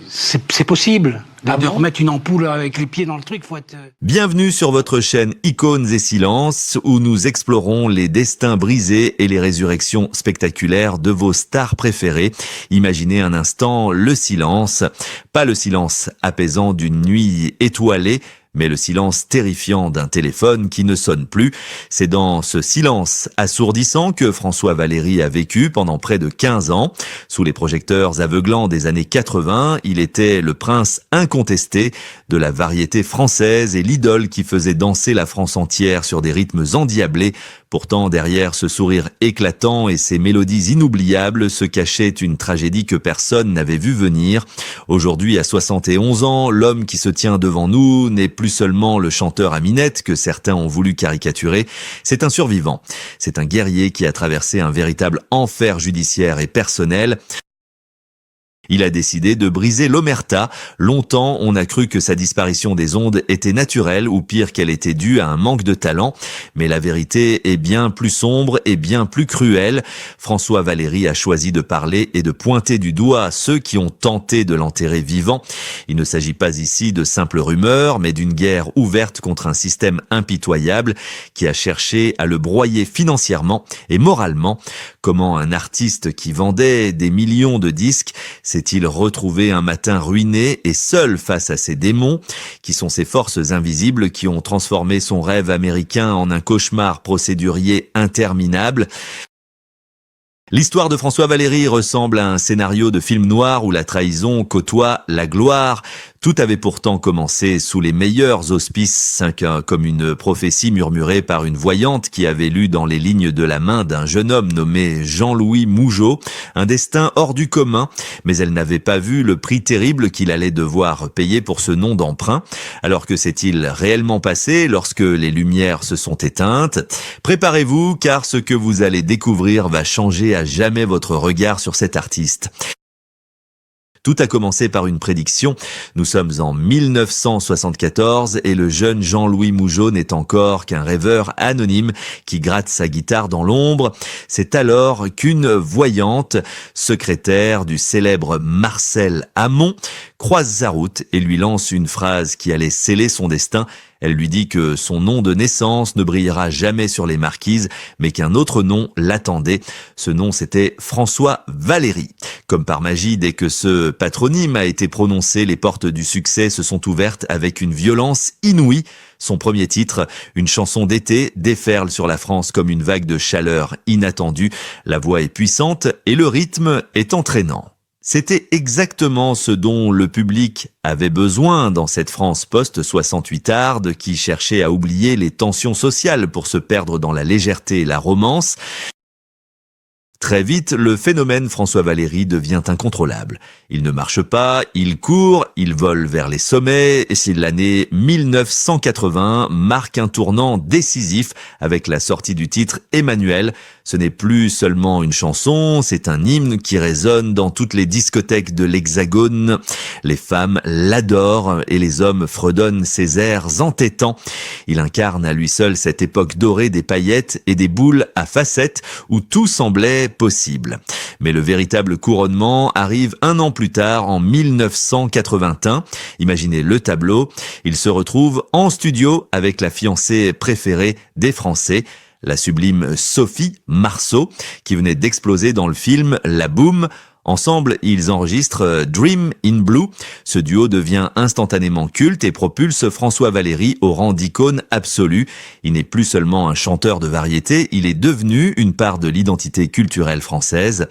C'est possible de remettre une ampoule avec les pieds dans le truc. Faut être... Bienvenue sur votre chaîne Icônes et Silences, où nous explorons les destins brisés et les résurrections spectaculaires de vos stars préférées. Imaginez un instant le silence, pas le silence apaisant d'une nuit étoilée, mais le silence terrifiant d'un téléphone qui ne sonne plus. C'est dans ce silence assourdissant que François Valéry a vécu pendant près de 15 ans. Sous les projecteurs aveuglants des années 80, il était le prince incontesté de la variété française et l'idole qui faisait danser la France entière sur des rythmes endiablés. Pourtant, derrière ce sourire éclatant et ces mélodies inoubliables se cachait une tragédie que personne n'avait vu venir. Aujourd'hui, à 71 ans, l'homme qui se tient devant nous n'est plus seulement le chanteur à minette que certains ont voulu caricaturer, c'est un survivant. C'est un guerrier qui a traversé un véritable enfer judiciaire et personnel. Il a décidé de briser l'omerta. Longtemps, on a cru que sa disparition des ondes était naturelle ou pire qu'elle était due à un manque de talent. Mais la vérité est bien plus sombre et bien plus cruelle. François Valéry a choisi de parler et de pointer du doigt ceux qui ont tenté de l'enterrer vivant. Il ne s'agit pas ici de simples rumeurs, mais d'une guerre ouverte contre un système impitoyable qui a cherché à le broyer financièrement et moralement. Comment un artiste qui vendait des millions de disques s'est-il retrouvé un matin ruiné et seul face à ses démons, qui sont ces forces invisibles qui ont transformé son rêve américain en un cauchemar procédurier interminable? L'histoire de François Valéry ressemble à un scénario de film noir où la trahison côtoie la gloire. Tout avait pourtant commencé sous les meilleurs auspices, comme une prophétie murmurée par une voyante qui avait lu dans les lignes de la main d'un jeune homme nommé Jean-Louis Mougeot un destin hors du commun, mais elle n'avait pas vu le prix terrible qu'il allait devoir payer pour ce nom d'emprunt. Alors que s'est-il réellement passé lorsque les lumières se sont éteintes? Préparez-vous, car ce que vous allez découvrir va changer à jamais votre regard sur cet artiste. Tout a commencé par une prédiction. Nous sommes en 1974 et le jeune Jean-Louis Mougeot n'est encore qu'un rêveur anonyme qui gratte sa guitare dans l'ombre. C'est alors qu'une voyante, secrétaire du célèbre Marcel Amont, croise sa route et lui lance une phrase qui allait sceller son destin. Elle lui dit que son nom de naissance ne brillera jamais sur les marquises, mais qu'un autre nom l'attendait. Ce nom, c'était François Valéry. Comme par magie, dès que ce patronyme a été prononcé, les portes du succès se sont ouvertes avec une violence inouïe. Son premier titre, une chanson d'été, déferle sur la France comme une vague de chaleur inattendue. La voix est puissante et le rythme est entraînant. C'était exactement ce dont le public avait besoin dans cette France post-68arde qui cherchait à oublier les tensions sociales pour se perdre dans la légèreté et la romance. Très vite, le phénomène François Valéry devient incontrôlable. Il ne marche pas, il court, il vole vers les sommets, et si l'année 1980 marque un tournant décisif avec la sortie du titre Emmanuel. Ce n'est plus seulement une chanson, c'est un hymne qui résonne dans toutes les discothèques de l'Hexagone. Les femmes l'adorent et les hommes fredonnent ses airs entêtants. Il incarne à lui seul cette époque dorée des paillettes et des boules à facettes où tout semblait possible. Mais le véritable couronnement arrive un an plus tard, en 1981. Imaginez le tableau. Il se retrouve en studio avec la fiancée préférée des Français, la sublime Sophie Marceau, qui venait d'exploser dans le film La Boum. Ensemble, ils enregistrent Dream in Blue. Ce duo devient instantanément culte et propulse François Valéry au rang d'icône absolue. Il n'est plus seulement un chanteur de variété, il est devenu une part de l'identité culturelle française.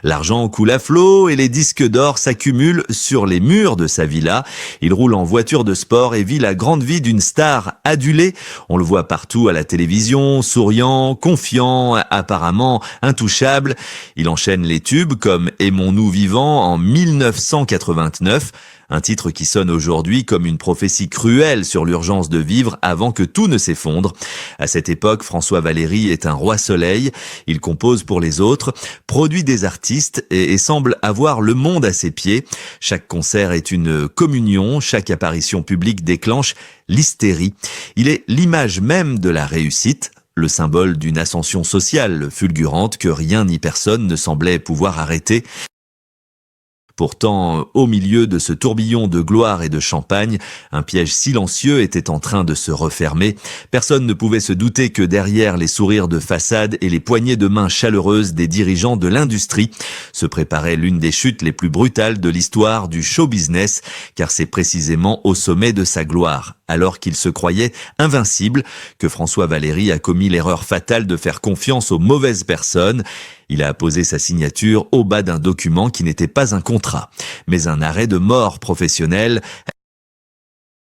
L'argent coule à flot et les disques d'or s'accumulent sur les murs de sa villa. Il roule en voiture de sport et vit la grande vie d'une star adulée. On le voit partout à la télévision, souriant, confiant, apparemment intouchable. Il enchaîne les tubes comme Aimons-nous vivants en 1989. Un titre qui sonne aujourd'hui comme une prophétie cruelle sur l'urgence de vivre avant que tout ne s'effondre. À cette époque, François Valéry est un roi soleil. Il compose pour les autres, produit des artistes et semble avoir le monde à ses pieds. Chaque concert est une communion, chaque apparition publique déclenche l'hystérie. Il est l'image même de la réussite, le symbole d'une ascension sociale fulgurante que rien ni personne ne semblait pouvoir arrêter. Pourtant, au milieu de ce tourbillon de gloire et de champagne, un piège silencieux était en train de se refermer. Personne ne pouvait se douter que derrière les sourires de façade et les poignées de main chaleureuses des dirigeants de l'industrie se préparait l'une des chutes les plus brutales de l'histoire du show business, car c'est précisément au sommet de sa gloire, alors qu'il se croyait invincible, que François Valéry a commis l'erreur fatale de faire confiance aux mauvaises personnes. Il a apposé sa signature au bas d'un document qui n'était pas un contrat, mais un arrêt de mort professionnel.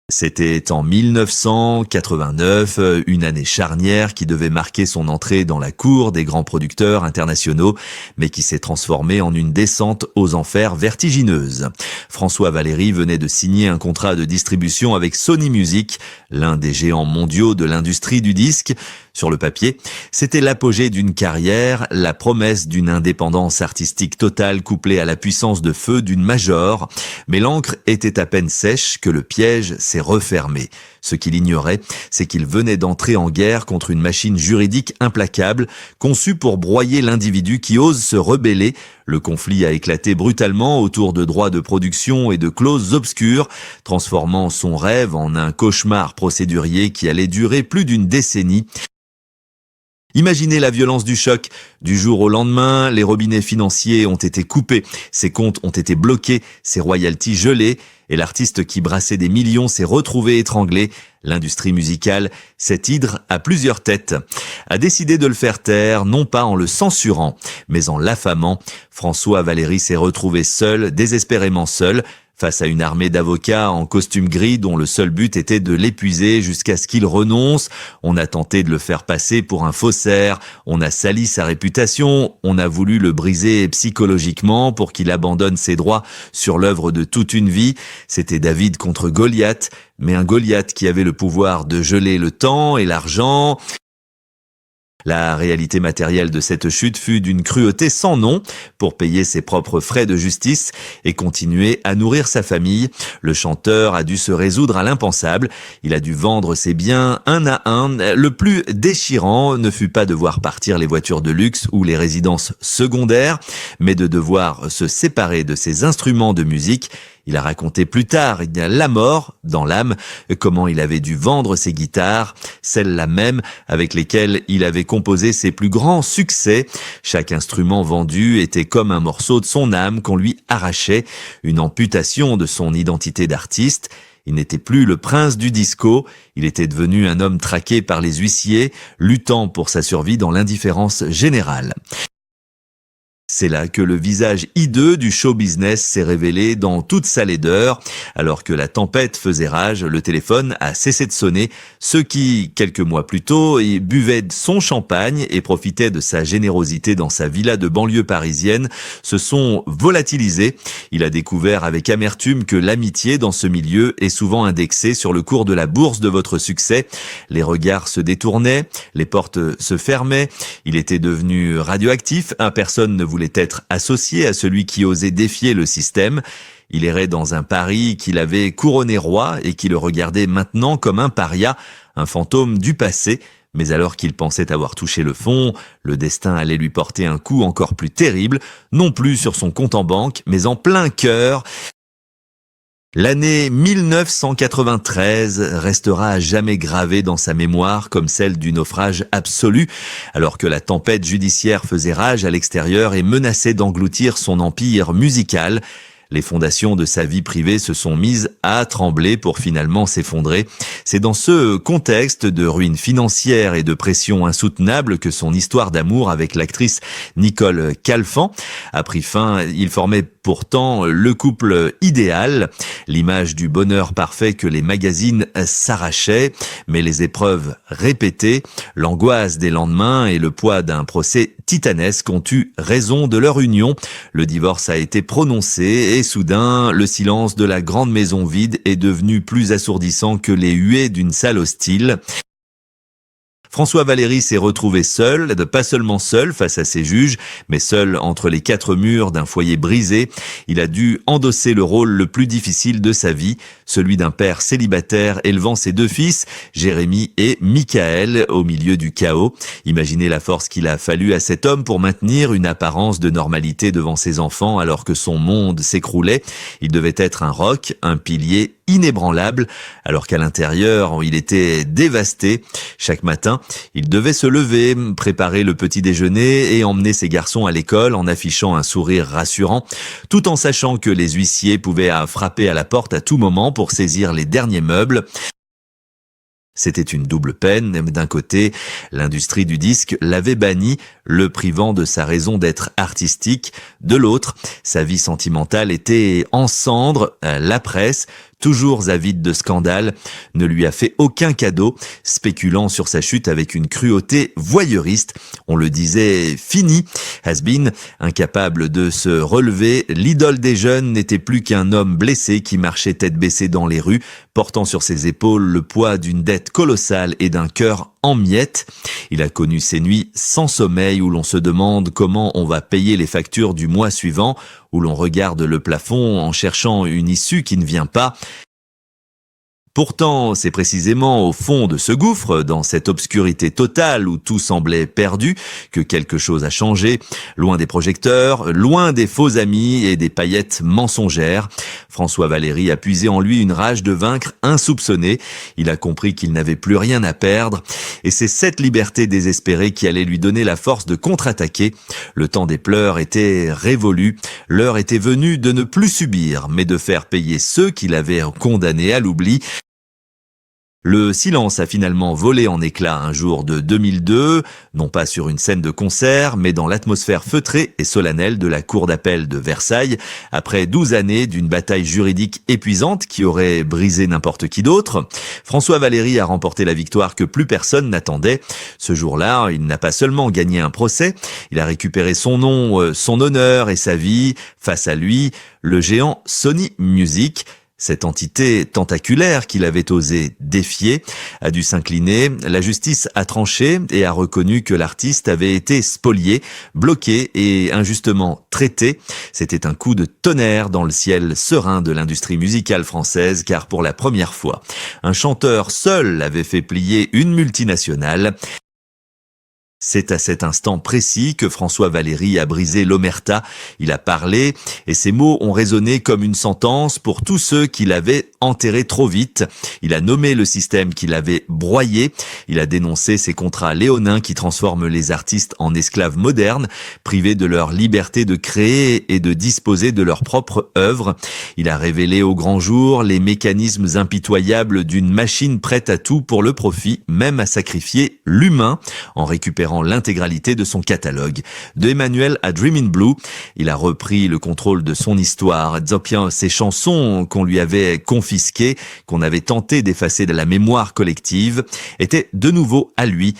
C'était en 1989, une année charnière qui devait marquer son entrée dans la cour des grands producteurs internationaux, mais qui s'est transformée en une descente aux enfers vertigineuse. François Valéry venait de signer un contrat de distribution avec Sony Music, l'un des géants mondiaux de l'industrie du disque. Sur le papier, c'était l'apogée d'une carrière, la promesse d'une indépendance artistique totale couplée à la puissance de feu d'une major. Mais l'encre était à peine sèche que le piège s'est refermé. Ce qu'il ignorait, c'est qu'il venait d'entrer en guerre contre une machine juridique implacable, conçue pour broyer l'individu qui ose se rebeller. Le conflit a éclaté brutalement autour de droits de production et de clauses obscures, transformant son rêve en un cauchemar procédurier qui allait durer plus d'une décennie. Imaginez la violence du choc. Du jour au lendemain, les robinets financiers ont été coupés, ses comptes ont été bloqués, ses royalties gelées, et l'artiste qui brassait des millions s'est retrouvé étranglé. L'industrie musicale, cette hydre à plusieurs têtes, a décidé de le faire taire, non pas en le censurant, mais en l'affamant. François Valéry s'est retrouvé seul, désespérément seul, face à une armée d'avocats en costume gris dont le seul but était de l'épuiser jusqu'à ce qu'il renonce. On a tenté de le faire passer pour un faussaire, on a sali sa réputation, on a voulu le briser psychologiquement pour qu'il abandonne ses droits sur l'œuvre de toute une vie. C'était David contre Goliath, mais un Goliath qui avait le pouvoir de geler le temps et l'argent. La réalité matérielle de cette chute fut d'une cruauté sans nom. Pour payer ses propres frais de justice et continuer à nourrir sa famille, le chanteur a dû se résoudre à l'impensable. Il a dû vendre ses biens un à un. Le plus déchirant ne fut pas de voir partir les voitures de luxe ou les résidences secondaires, mais de devoir se séparer de ses instruments de musique. Il a raconté plus tard, la mort, dans l'âme, comment il avait dû vendre ses guitares, celles-là même avec lesquelles il avait composé ses plus grands succès. Chaque instrument vendu était comme un morceau de son âme qu'on lui arrachait, une amputation de son identité d'artiste. Il n'était plus le prince du disco, il était devenu un homme traqué par les huissiers, luttant pour sa survie dans l'indifférence générale. C'est là que le visage hideux du show business s'est révélé dans toute sa laideur. Alors que la tempête faisait rage, le téléphone a cessé de sonner. Ceux qui, quelques mois plus tôt, buvaient son champagne et profitaient de sa générosité dans sa villa de banlieue parisienne se sont volatilisés. Il a découvert avec amertume que l'amitié dans ce milieu est souvent indexée sur le cours de la bourse de votre succès. Les regards se détournaient, les portes se fermaient. Il était devenu radioactif, personne ne voulait être associé à celui qui osait défier le système. Il errait dans un Paris qu'il avait couronné roi et qui le regardait maintenant comme un paria, un fantôme du passé. Mais alors qu'il pensait avoir touché le fond, le destin allait lui porter un coup encore plus terrible, non plus sur son compte en banque, mais en plein cœur. L'année 1993 restera à jamais gravée dans sa mémoire comme celle du naufrage absolu, alors que la tempête judiciaire faisait rage à l'extérieur et menaçait d'engloutir son empire musical. Les fondations de sa vie privée se sont mises à trembler pour finalement s'effondrer. C'est dans ce contexte de ruine financière et de pression insoutenable que son histoire d'amour avec l'actrice Nicole Calfan a pris fin. Il formait pourtant le couple idéal, l'image du bonheur parfait que les magazines s'arrachaient, mais les épreuves répétées, l'angoisse des lendemains et le poids d'un procès titanesque ont eu raison de leur union. Le divorce a été prononcé et soudain, le silence de la grande maison vide est devenu plus assourdissant que les huées d'une salle hostile. François Valéry s'est retrouvé seul, pas seulement seul face à ses juges, mais seul entre les quatre murs d'un foyer brisé. Il a dû endosser le rôle le plus difficile de sa vie, celui d'un père célibataire élevant ses deux fils, Jérémy et Michael, au milieu du chaos. Imaginez la force qu'il a fallu à cet homme pour maintenir une apparence de normalité devant ses enfants alors que son monde s'écroulait. Il devait être un roc, un pilier inébranlable, alors qu'à l'intérieur, il était dévasté. Chaque matin, il devait se lever, préparer le petit déjeuner et emmener ses garçons à l'école en affichant un sourire rassurant, tout en sachant que les huissiers pouvaient frapper à la porte à tout moment pour saisir les derniers meubles. C'était une double peine. D'un côté, l'industrie du disque l'avait banni, le privant de sa raison d'être artistique. De l'autre, sa vie sentimentale était en cendres. La presse, toujours avide de scandales, ne lui a fait aucun cadeau, spéculant sur sa chute avec une cruauté voyeuriste. On le disait fini, has-been, incapable de se relever, l'idole des jeunes n'était plus qu'un homme blessé qui marchait tête baissée dans les rues, portant sur ses épaules le poids d'une dette colossale et d'un cœur en miettes. Il a connu ces nuits sans sommeil où l'on se demande comment on va payer les factures du mois suivant, où l'on regarde le plafond en cherchant une issue qui ne vient pas. Pourtant, c'est précisément au fond de ce gouffre, dans cette obscurité totale où tout semblait perdu, que quelque chose a changé. Loin des projecteurs, loin des faux amis et des paillettes mensongères, François Valéry a puisé en lui une rage de vaincre insoupçonnée. Il a compris qu'il n'avait plus rien à perdre. Et c'est cette liberté désespérée qui allait lui donner la force de contre-attaquer. Le temps des pleurs était révolu. L'heure était venue de ne plus subir, mais de faire payer ceux qui l'avaient condamné à l'oubli. Le silence a finalement volé en éclats un jour de 2002, non pas sur une scène de concert, mais dans l'atmosphère feutrée et solennelle de la cour d'appel de Versailles, après 12 années d'une bataille juridique épuisante qui aurait brisé n'importe qui d'autre. François Valéry a remporté la victoire que plus personne n'attendait. Ce jour-là, il n'a pas seulement gagné un procès, il a récupéré son nom, son honneur et sa vie. Face à lui, le géant Sony Music. Cette entité tentaculaire qu'il avait osé défier a dû s'incliner. La justice a tranché et a reconnu que l'artiste avait été spolié, bloqué et injustement traité. C'était un coup de tonnerre dans le ciel serein de l'industrie musicale française, car pour la première fois, un chanteur seul avait fait plier une multinationale. C'est à cet instant précis que François Valéry a brisé l'omerta. Il a parlé et ses mots ont résonné comme une sentence pour tous ceux qui l'avaient enterré trop vite. Il a nommé le système qui l'avait broyé. Il a dénoncé ces contrats léonins qui transforment les artistes en esclaves modernes, privés de leur liberté de créer et de disposer de leur propre œuvre. Il a révélé au grand jour les mécanismes impitoyables d'une machine prête à tout pour le profit, même à sacrifier l'humain en récupérant l'intégralité de son catalogue. De Emmanuel à Dream in Blue, il a repris le contrôle de son histoire. Ses chansons qu'on lui avait confisquées, qu'on avait tenté d'effacer de la mémoire collective, étaient de nouveau à lui.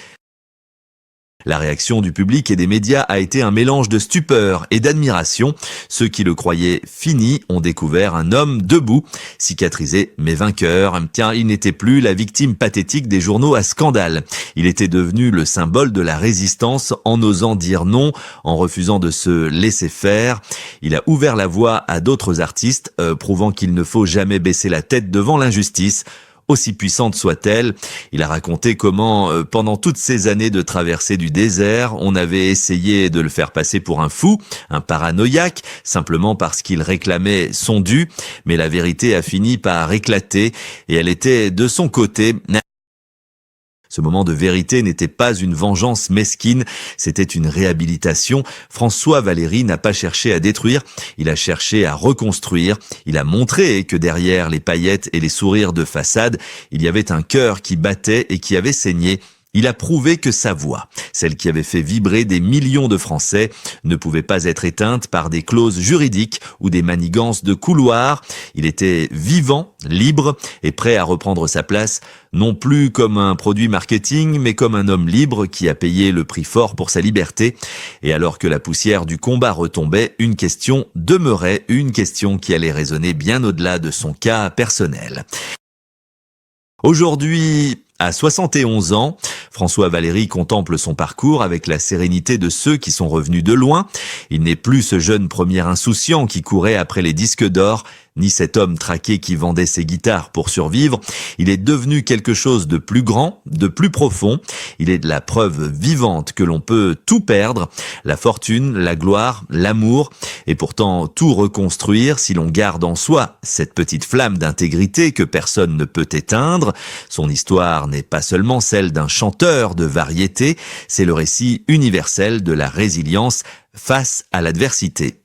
La réaction du public et des médias a été un mélange de stupeur et d'admiration. Ceux qui le croyaient fini ont découvert un homme debout, cicatrisé mais vainqueur. Tiens, il n'était plus la victime pathétique des journaux à scandale. Il était devenu le symbole de la résistance en osant dire non, en refusant de se laisser faire. Il a ouvert la voie à d'autres artistes, prouvant qu'il ne faut jamais baisser la tête devant l'injustice. Aussi puissante soit-elle, il a raconté comment, pendant toutes ces années de traversée du désert, on avait essayé de le faire passer pour un fou, un paranoïaque, simplement parce qu'il réclamait son dû, mais la vérité a fini par éclater, et elle était de son côté. Ce moment de vérité n'était pas une vengeance mesquine, c'était une réhabilitation. François Valéry n'a pas cherché à détruire, il a cherché à reconstruire. Il a montré que derrière les paillettes et les sourires de façade, il y avait un cœur qui battait et qui avait saigné. Il a prouvé que sa voix, celle qui avait fait vibrer des millions de Français, ne pouvait pas être éteinte par des clauses juridiques ou des manigances de couloir. Il était vivant, libre et prêt à reprendre sa place, non plus comme un produit marketing, mais comme un homme libre qui a payé le prix fort pour sa liberté. Et alors que la poussière du combat retombait, une question demeurait, une question qui allait résonner bien au-delà de son cas personnel. Aujourd'hui, À 71 ans, François Valéry contemple son parcours avec la sérénité de ceux qui sont revenus de loin. Il n'est plus ce jeune premier insouciant qui courait après les disques d'or, ni cet homme traqué qui vendait ses guitares pour survivre. Il est devenu quelque chose de plus grand, de plus profond. Il est de la preuve vivante que l'on peut tout perdre, la fortune, la gloire, l'amour, et pourtant tout reconstruire si l'on garde en soi cette petite flamme d'intégrité que personne ne peut éteindre. Son histoire n'est pas seulement celle d'un chanteur de variété, c'est le récit universel de la résilience face à l'adversité.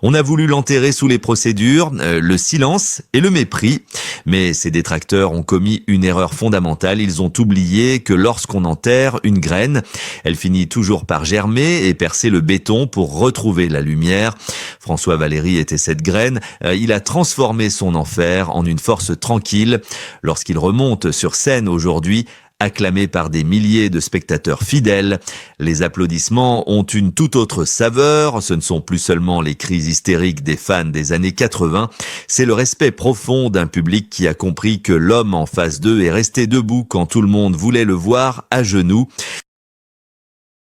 On a voulu l'enterrer sous les procédures, le silence et le mépris, mais ses détracteurs ont commis une erreur fondamentale. Ils ont oublié que lorsqu'on enterre une graine, elle finit toujours par germer et percer le béton pour retrouver la lumière. François Valéry était cette graine. Il a transformé son enfer en une force tranquille. Lorsqu'il remonte sur scène aujourd'hui, acclamé par des milliers de spectateurs fidèles, les applaudissements ont une toute autre saveur. Ce ne sont plus seulement les cris hystériques des fans des années 80, c'est le respect profond d'un public qui a compris que l'homme en face d'eux est resté debout quand tout le monde voulait le voir à genoux.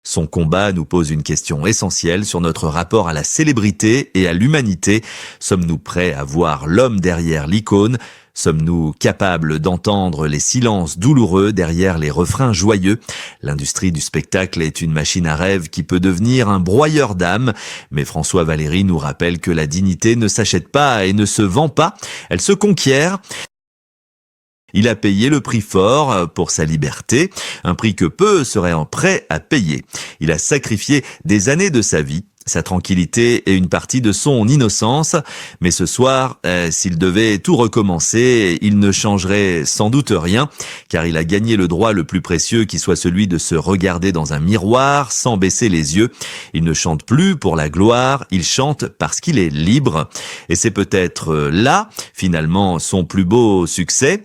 Son combat nous pose une question essentielle sur notre rapport à la célébrité et à l'humanité. Sommes-nous prêts à voir l'homme derrière l'icône ? Sommes-nous capables d'entendre les silences douloureux derrière les refrains joyeux ? L'industrie du spectacle est une machine à rêve qui peut devenir un broyeur d'âme. Mais François Valéry nous rappelle que la dignité ne s'achète pas et ne se vend pas, elle se conquiert. Il a payé le prix fort pour sa liberté, un prix que peu seraient prêts à payer. Il a sacrifié des années de sa vie, sa tranquillité et une partie de son innocence. Mais ce soir, s'il devait tout recommencer, il ne changerait sans doute rien, car il a gagné le droit le plus précieux qui soit celui de se regarder dans un miroir sans baisser les yeux. Il ne chante plus pour la gloire, il chante parce qu'il est libre. Et c'est peut-être là, finalement, son plus beau succès.